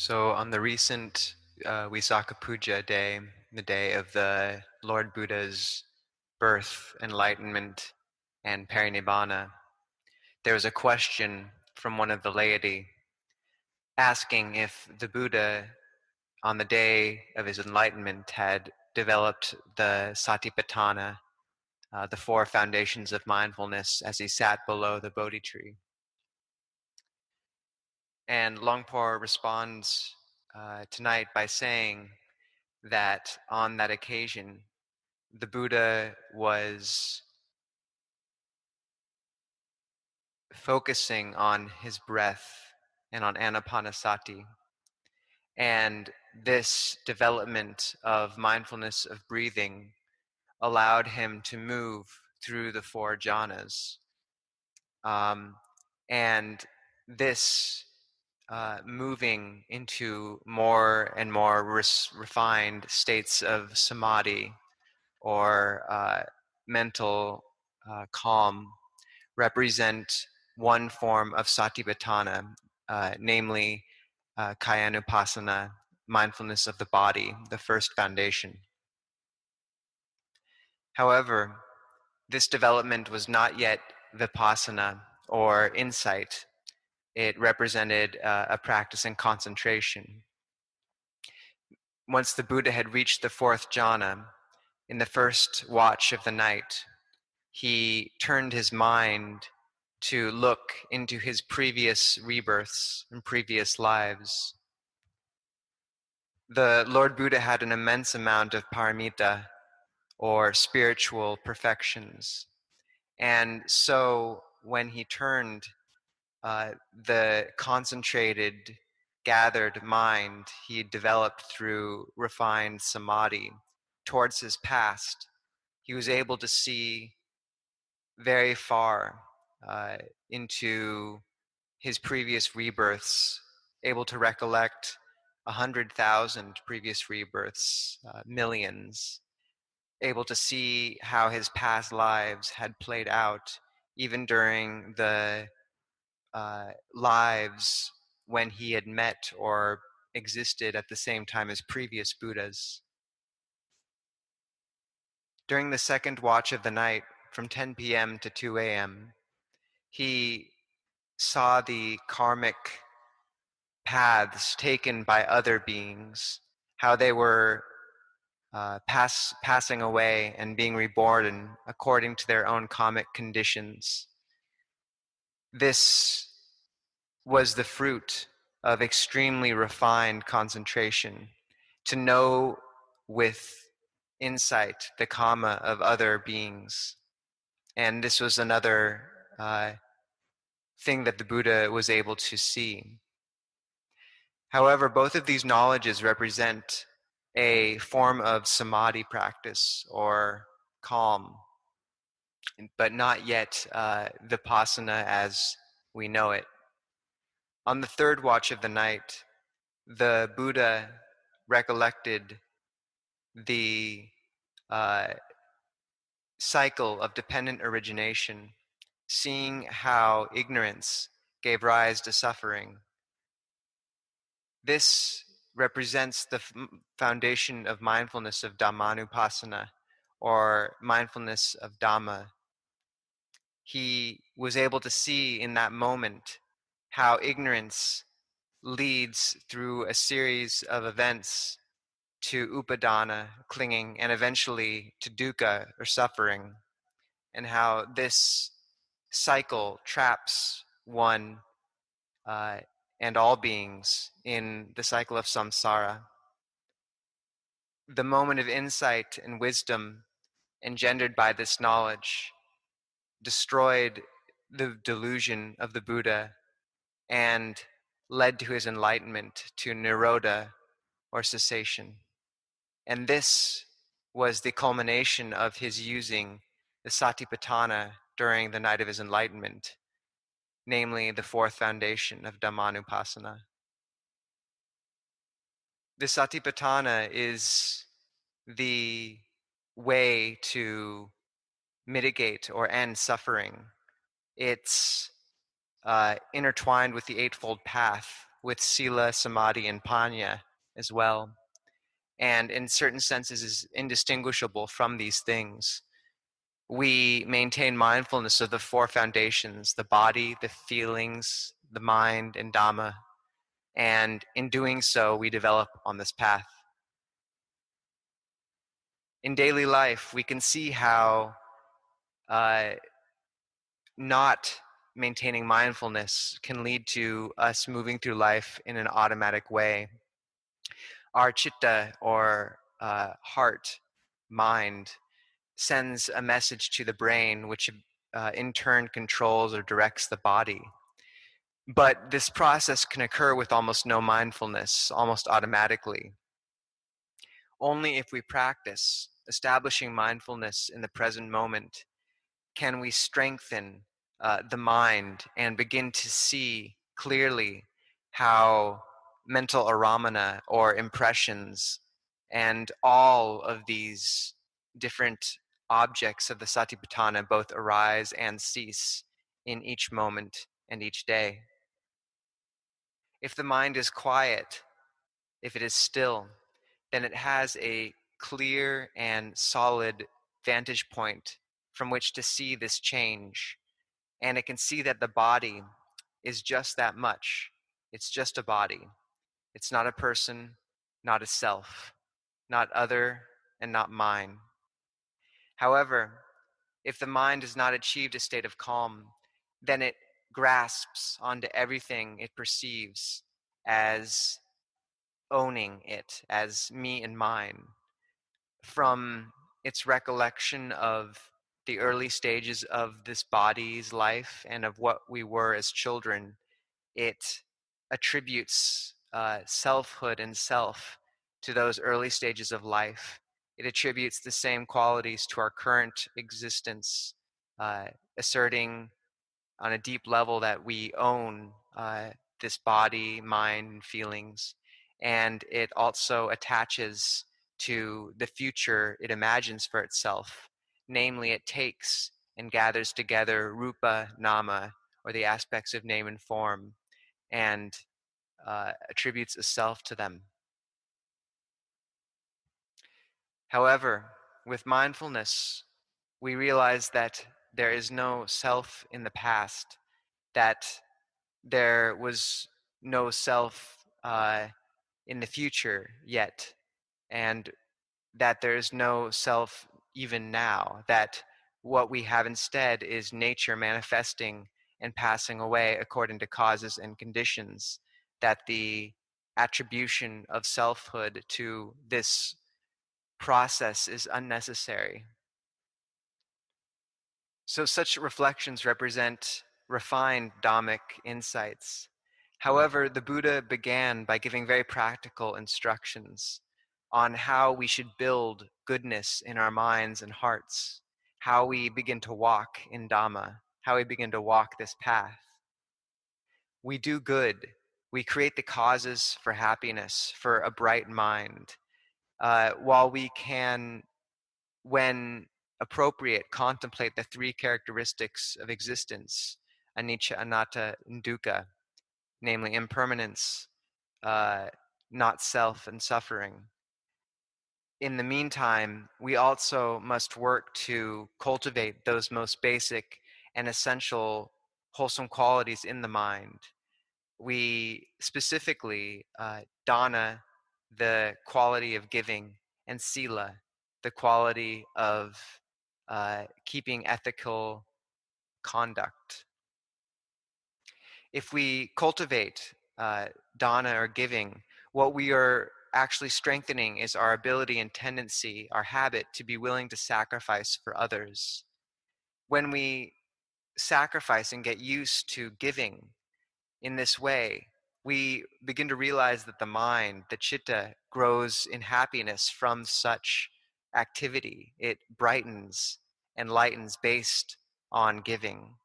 So on the recent Visakha Puja day, the day of the Lord Buddha's birth, enlightenment, and parinibbana, there was a question from one of the laity asking if the Buddha on the day of his enlightenment had developed the Satipatthana, the four foundations of mindfulness, as he sat below the Bodhi tree. And Longpo responds tonight by saying that on that occasion, the Buddha was focusing on his breath and on anapanasati. And this development of mindfulness of breathing allowed him to move through the four jhanas. And this moving into more and more refined states of samadhi or mental calm represent one form of satipatthana, namely kayanupassana, mindfulness of the body, the first foundation. However, this development was not yet vipassana or insight. It represented a practice in concentration. Once the Buddha had reached the fourth jhana, in the first watch of the night, he turned his mind to look into his previous rebirths and previous lives. The Lord Buddha had an immense amount of paramita, or spiritual perfections. And so when he turned the concentrated, gathered mind he developed through refined samadhi towards his past, he was able to see very far into his previous rebirths, able to recollect 100,000 previous rebirths, millions, able to see how his past lives had played out even during the lives when he had met or existed at the same time as previous Buddhas. During the second watch of the night, from 10 p.m. to 2 a.m., he saw the karmic paths taken by other beings, how they were passing away and being reborn according to their own karmic conditions. This was the fruit of extremely refined concentration, to know with insight the karma of other beings. And this was another thing that the Buddha was able to see. However, both of these knowledges represent a form of samadhi practice or calm, but not yet vipassana as we know it. On the third watch of the night, the Buddha recollected the cycle of dependent origination, seeing how ignorance gave rise to suffering. This represents the foundation of mindfulness of Dhammanupassana, or mindfulness of Dhamma. He was able to see in that moment how ignorance leads through a series of events to upadana, clinging, and eventually to dukkha, or suffering, and how this cycle traps one and all beings in the cycle of samsara. The moment of insight and wisdom engendered by this knowledge destroyed the delusion of the Buddha and led to his enlightenment, to nirodha, or cessation. And this was the culmination of his using the Satipatthana during the night of his enlightenment, namely the fourth foundation of Dhammanupassana. The Satipatthana is the way to mitigate or end suffering. It's intertwined with the Eightfold Path, with sila, samadhi, and panya as well, and in certain senses is indistinguishable from these things. We maintain mindfulness of the four foundations: the body, the feelings, the mind, and Dhamma. And in doing so, we develop on this path. In daily life, we can see how not maintaining mindfulness can lead to us moving through life in an automatic way. Our chitta, or heart, mind, sends a message to the brain, which in turn controls or directs the body. But this process can occur with almost no mindfulness, almost automatically. Only if we practice establishing mindfulness in the present moment can we strengthen the mind and begin to see clearly how mental aramana, or impressions, and all of these different objects of the satipatthana both arise and cease in each moment and each day. If the mind is quiet, if it is still, then it has a clear and solid vantage point from which to see this change. And it can see that the body is just that much. It's just a body. It's not a person, not a self, not other, and not mine. However, if the mind has not achieved a state of calm, then it grasps onto everything it perceives as owning it, as me and mine. From its recollection of the early stages of this body's life and of what we were as children, it attributes selfhood and self to those early stages of life. It attributes the same qualities to our current existence, asserting on a deep level that we own this body, mind, and feelings. And it also attaches to the future it imagines for itself. Namely, it takes and gathers together rupa, nama, or the aspects of name and form, and attributes a self to them. However, with mindfulness, we realize that there is no self in the past, that there was no self in the future yet, and that there is no self even now, that what we have instead is nature manifesting and passing away according to causes and conditions, that the attribution of selfhood to this process is unnecessary. So such reflections represent refined Dhammic insights. However, the Buddha began by giving very practical instructions on how we should build goodness in our minds and hearts, how we begin to walk in Dhamma, how we begin to walk this path. We do good. We create the causes for happiness, for a bright mind, while we can, when appropriate, contemplate the three characteristics of existence: anicca, anatta, and dukkha, namely impermanence, not self, and suffering. In the meantime, we also must work to cultivate those most basic and essential wholesome qualities in the mind. We specifically, dana, the quality of giving, and sila, the quality of keeping ethical conduct. If we cultivate dana, or giving, what we are actually strengthening is our ability and tendency, our habit to be willing to sacrifice for others. When we sacrifice and get used to giving in this way, we begin to realize that the mind, the chitta, grows in happiness from such activity. It brightens and lightens based on giving.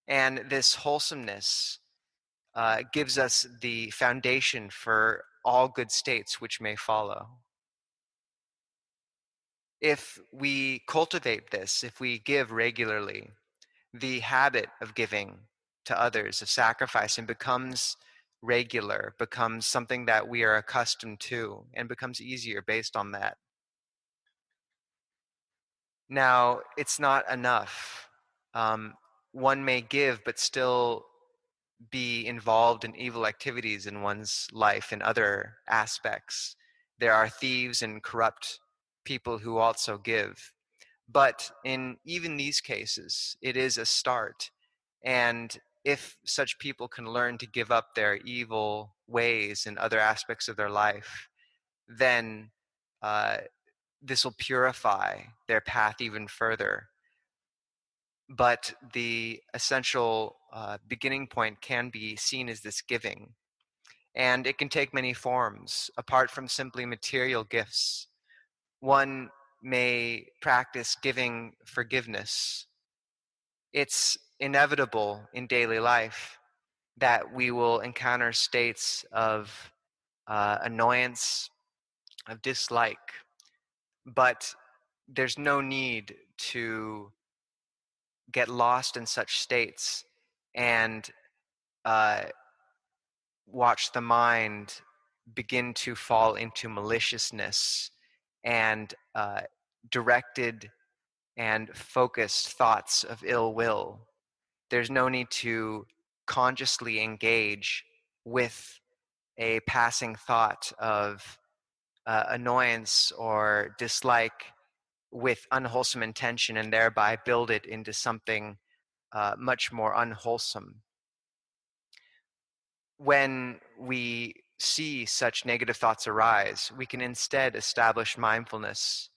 And this wholesomeness gives us the foundation for all good states which may follow. If we cultivate this, if we give regularly, the habit of giving to others, of sacrificing, becomes regular, becomes something that we are accustomed to, and becomes easier based on that. Now, it's not enough. Um, one may give, but still be involved in evil activities in one's life in other aspects. There are thieves and corrupt people who also give. But in even these cases, it is a start. And if such people can learn to give up their evil ways in other aspects of their life, then uh, this will purify their path even further. But the essential beginning point can be seen as this giving. And it can take many forms, apart from simply material gifts. One may practice giving forgiveness. It's inevitable in daily life that we will encounter states of annoyance, of dislike, but there's no need to get lost in such states and uh, watch the mind begin to fall into maliciousness and directed and focused thoughts of ill will. There's no need to consciously engage with a passing thought of annoyance or dislike with unwholesome intention and thereby build it into something much more unwholesome. When we see such negative thoughts arise, we can instead establish mindfulness,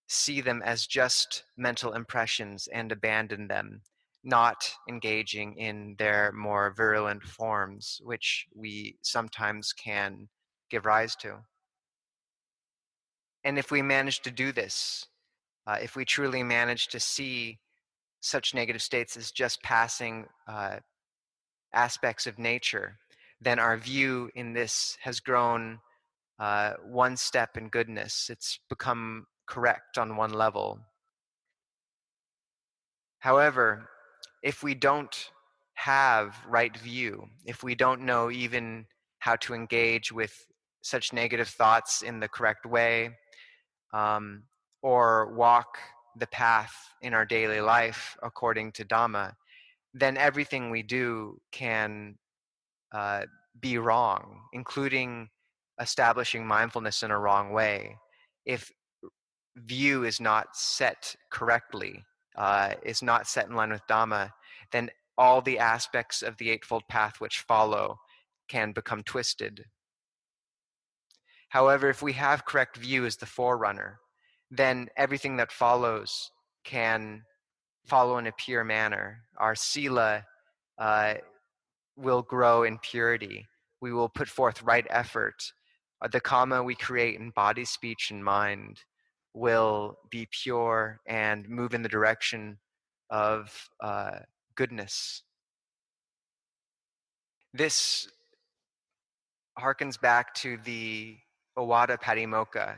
see them as just mental impressions and abandon them, not engaging in their more virulent forms, which we sometimes can give rise to. And if we manage to do this, if we truly manage to see such negative states as just passing aspects of nature, then our view in this has grown one step in goodness. It's become correct on one level. However, if we don't have right view, if we don't know even how to engage with such negative thoughts in the correct way, um, or walk the path in our daily life according to Dhamma, then everything we do can uh, be wrong, including establishing mindfulness in a wrong way. If view is not set correctly, is not set in line with Dhamma, then all the aspects of the Eightfold Path which follow can become twisted. However, if we have correct view as the forerunner, then everything that follows can follow in a pure manner. Our sila uh, will grow in purity. We will put forth right effort. The karma we create in body, speech, and mind will be pure and move in the direction of goodness. This harkens back to the Ovada Patimokkha,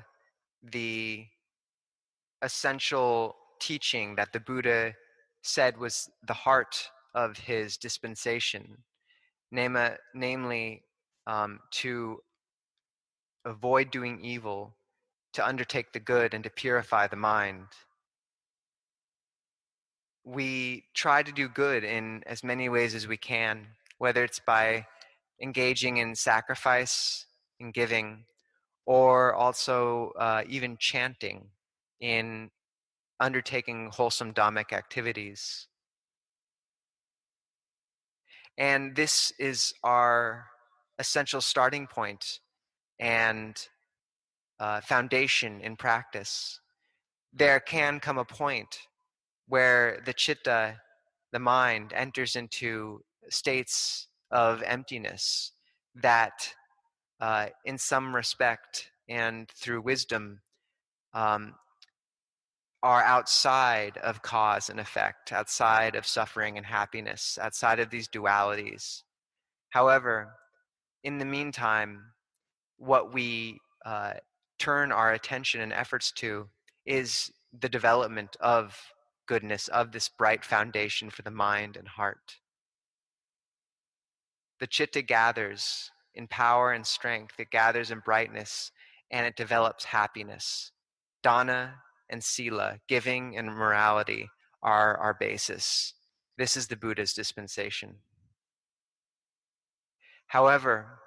the essential teaching that the Buddha said was the heart of his dispensation, namely to avoid doing evil, to undertake the good, and to purify the mind. We try to do good in as many ways as we can, whether it's by engaging in sacrifice, in giving, or also even chanting, in undertaking wholesome Dhammic activities. And this is our essential starting point and foundation in practice. There can come a point where the chitta, the mind, enters into states of emptiness that, in some respect and through wisdom, um, are outside of cause and effect, outside of suffering and happiness, outside of these dualities. However, in the meantime, what we turn our attention and efforts to is the development of goodness, of this bright foundation for the mind and heart. The chitta gathers in power and strength, it gathers in brightness, and it develops happiness. Dana and sila, giving and morality, are our basis. This is the Buddha's dispensation. However,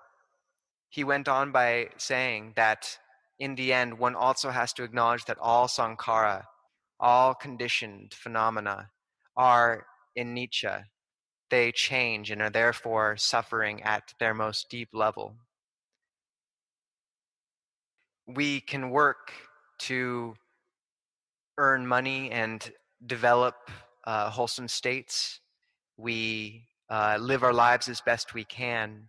he went on by saying that in the end, one also has to acknowledge that all sankhara, all conditioned phenomena, are anicca. They change and are therefore suffering at their most deep level. We can work to earn money and develop wholesome states. We live our lives as best we can.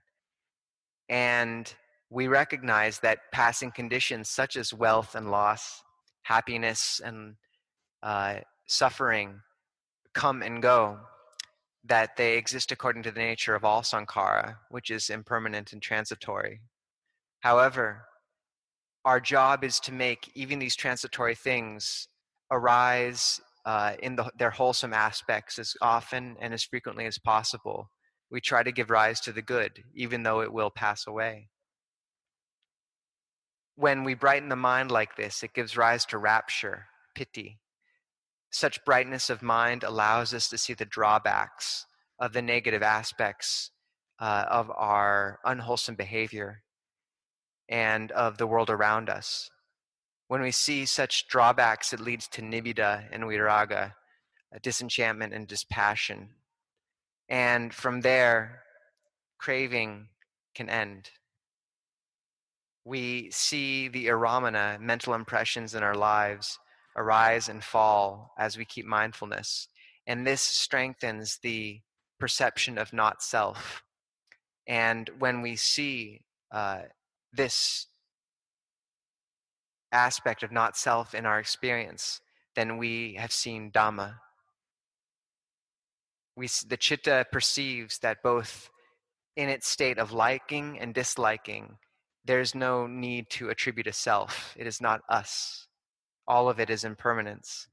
And we recognize that passing conditions such as wealth and loss, happiness and suffering come and go, that they exist according to the nature of all sankhara, which is impermanent and transitory. However, our job is to make even these transitory things arise in their wholesome aspects as often and as frequently as possible. We try to give rise to the good, even though it will pass away. When we brighten the mind like this, it gives rise to rapture, piti. Such brightness of mind allows us to see the drawbacks of the negative aspects of our unwholesome behavior and of the world around us. When we see such drawbacks, it leads to nibbida and viraga, disenchantment and dispassion. And from there, craving can end. We see the aramana, mental impressions in our lives, arise and fall as we keep mindfulness. And this strengthens the perception of not self. And when we see this aspect of not self in our experience, then we have seen Dhamma. The chitta perceives that both in its state of liking and disliking, there's no need to attribute a self. It is not us. All of it is impermanence.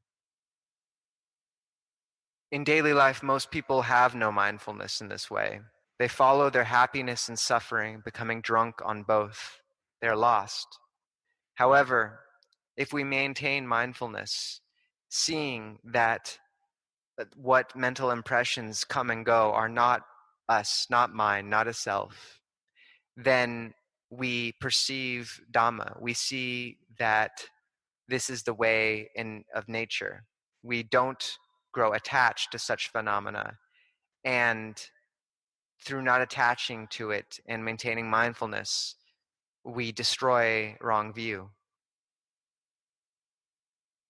In daily life, most people have no mindfulness in this way. They follow their happiness and suffering, becoming drunk on both. They're lost. However, if we maintain mindfulness, seeing that what mental impressions come and go are not us, not mine, not a self, then we perceive Dhamma. We see that this is the way of nature. We don't grow attached to such phenomena. And through not attaching to it and maintaining mindfulness, we destroy wrong view.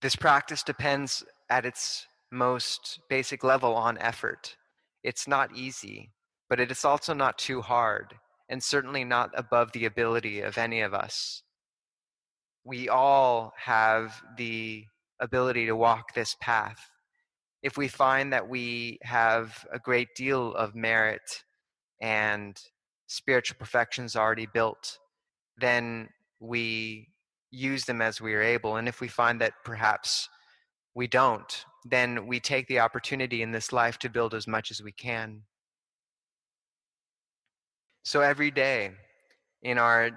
This practice depends at its most basic level on effort. It's not easy, but it is also not too hard, and certainly not above the ability of any of us. We all have the ability to walk this path. If we find that we have a great deal of merit and spiritual perfections already built, then we use them as we are able. And if we find that perhaps we don't, then we take the opportunity in this life to build as much as we can. So every day in our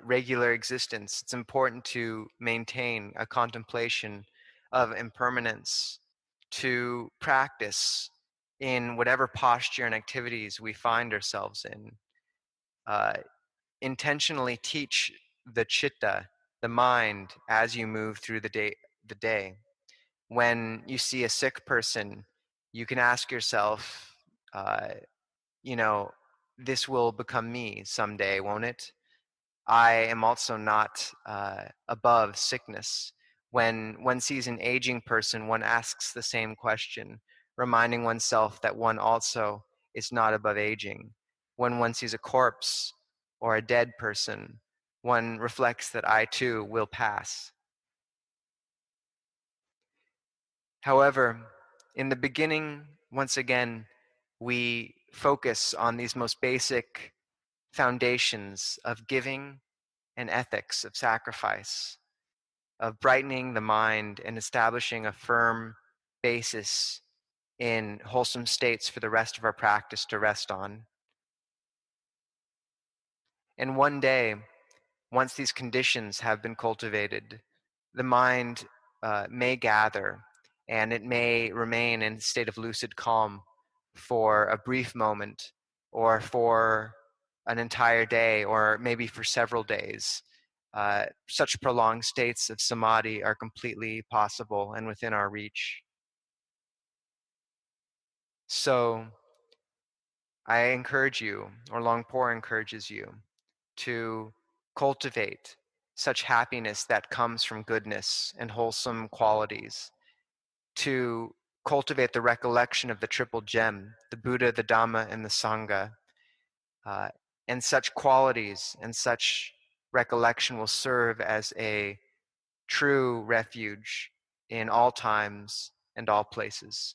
regular existence, it's important to maintain a contemplation of impermanence, to practice in whatever posture and activities we find ourselves in. Intentionally teach the chitta, the mind, as you move through the day. When you see a sick person, you can ask yourself, you know, this will become me someday, won't it? I am also not above sickness. When one sees an aging person, one asks the same question, reminding oneself that one also is not above aging. When one sees a corpse or a dead person, one reflects that I too will pass. However, in the beginning, once again, we focus on these most basic foundations of giving and ethics of sacrifice, of brightening the mind and establishing a firm basis in wholesome states for the rest of our practice to rest on. And one day, once these conditions have been cultivated, the mind may gather and it may remain in a state of lucid calm for a brief moment or for an entire day or maybe for several days. Such prolonged states of samadhi are completely possible and within our reach. So I encourage you, or Longpo encourages you, to cultivate such happiness that comes from goodness and wholesome qualities, to cultivate the recollection of the triple gem, the Buddha, the Dhamma, and the Sangha. Uh, and such qualities and such recollection will serve as a true refuge in all times and all places.